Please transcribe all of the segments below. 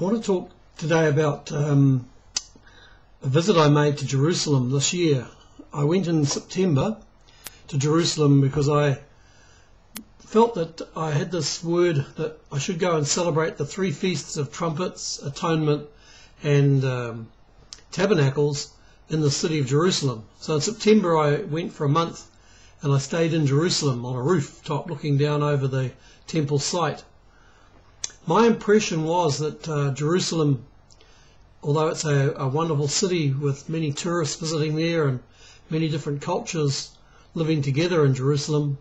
I want to talk today about a visit I made to Jerusalem this year. I went in September to Jerusalem because I felt that I had this word that I should go and celebrate the three feasts of trumpets, atonement and tabernacles in the city of Jerusalem. So in September I went for a month and I stayed in Jerusalem on a rooftop looking down over the temple site. My impression was that Jerusalem, although it's a wonderful city with many tourists visiting there and many different cultures living together in Jerusalem,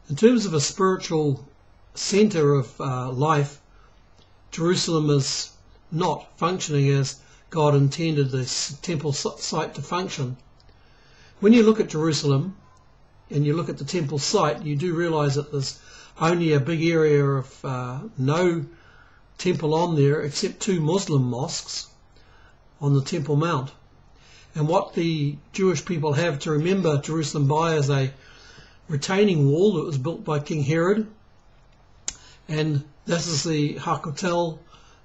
in terms of a spiritual centre of life, Jerusalem is not functioning as God intended this temple site to function. When you look at Jerusalem and you look at the temple site, you do realise that there's only a big area of no temple on there except two Muslim mosques on the Temple Mount. And what the Jewish people have to remember Jerusalem by is a retaining wall that was built by King Herod, and this is the Hakotel.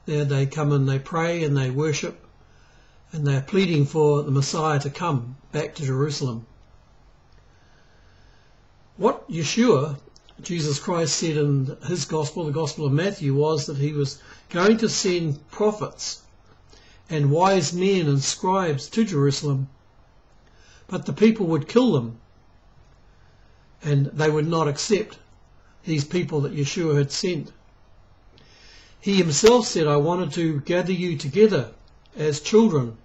There they come and they pray and they worship and they are pleading for the Messiah to come back to Jerusalem. What Yeshua, Jesus Christ, said in his gospel, the Gospel of Matthew, was that he was going to send prophets and wise men and scribes to Jerusalem, but the people would kill them and they would not accept these people that Yeshua had sent. He himself said, I wanted to gather you together as children.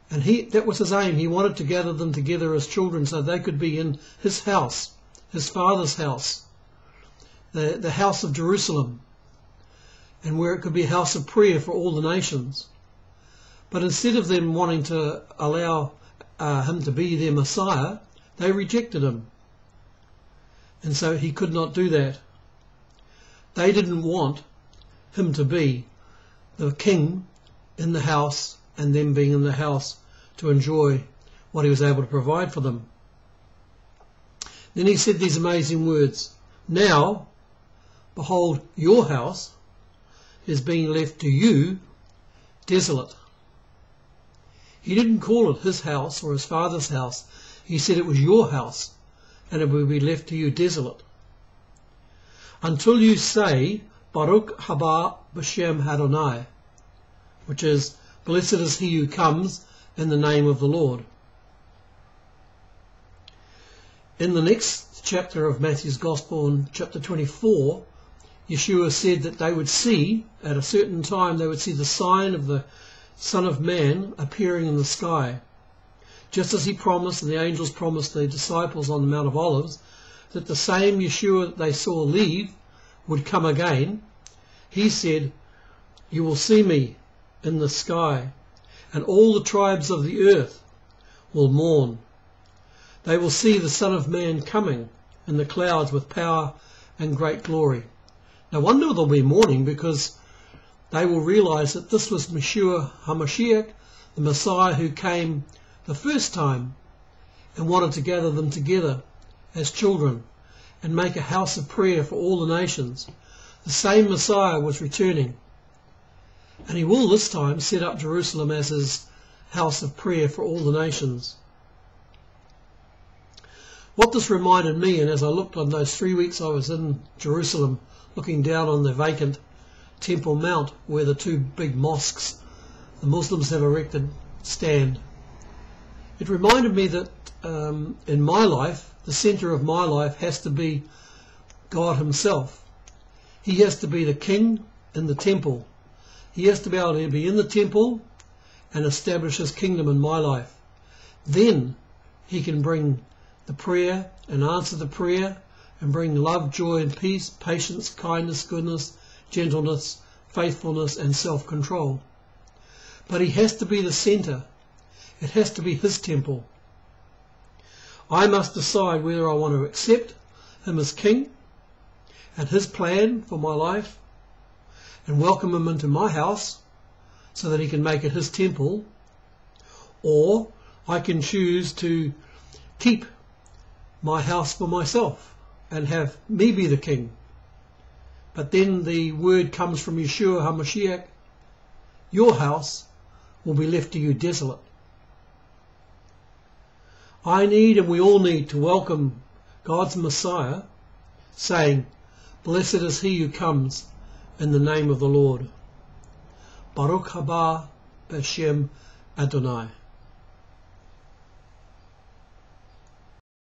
And that was his aim. He wanted to gather them together as children so they could be in his house, his Father's house, the house of Jerusalem, and where it could be a house of prayer for all the nations. But instead of them wanting to allow him to be their Messiah, they rejected him. And so he could not do that. They didn't want him to be the king in the house and them being in the house to enjoy what he was able to provide for them. Then he said these amazing words, now, behold, your house is being left to you desolate. He didn't call it his house or his Father's house. He said it was your house and it will be left to you desolate. Until you say, Baruch haba b'shem Adonai, which is, blessed is he who comes in the name of the Lord. In the next chapter of Matthew's Gospel, in chapter 24, Yeshua said that they would see, at a certain time, they would see the sign of the Son of Man appearing in the sky. Just as he promised, and the angels promised the disciples on the Mount of Olives, that the same Yeshua that they saw leave would come again, he said, you will see me in the sky, and all the tribes of the earth will mourn. They will see the Son of Man coming in the clouds with power and great glory. No wonder they'll be mourning, because they will realize that this was Yeshua HaMashiach, the Messiah who came the first time and wanted to gather them together as children and make a house of prayer for all the nations. The same Messiah was returning, and he will this time set up Jerusalem as his house of prayer for all the nations. What this reminded me, and as I looked on those 3 weeks I was in Jerusalem, looking down on the vacant Temple Mount where the two big mosques the Muslims have erected stand, it reminded me that in my life, the centre of my life has to be God himself. He has to be the king in the temple. He has to be able to be in the temple and establish his kingdom in my life. Then he can bring the prayer and answer the prayer and bring love, joy and peace, patience, kindness, goodness, gentleness, faithfulness and self-control. But he has to be the centre. It has to be his temple. I must decide whether I want to accept him as king and his plan for my life and welcome him into my house so that he can make it his temple, or I can choose to keep my house for myself and have me be the king But then the word comes from Yeshua HaMashiach, your house will be left to you desolate. I need, and we all need, to welcome God's Messiah, saying, "Blessed is he who comes in the name of the Lord." Baruch haba b'Shem Adonai.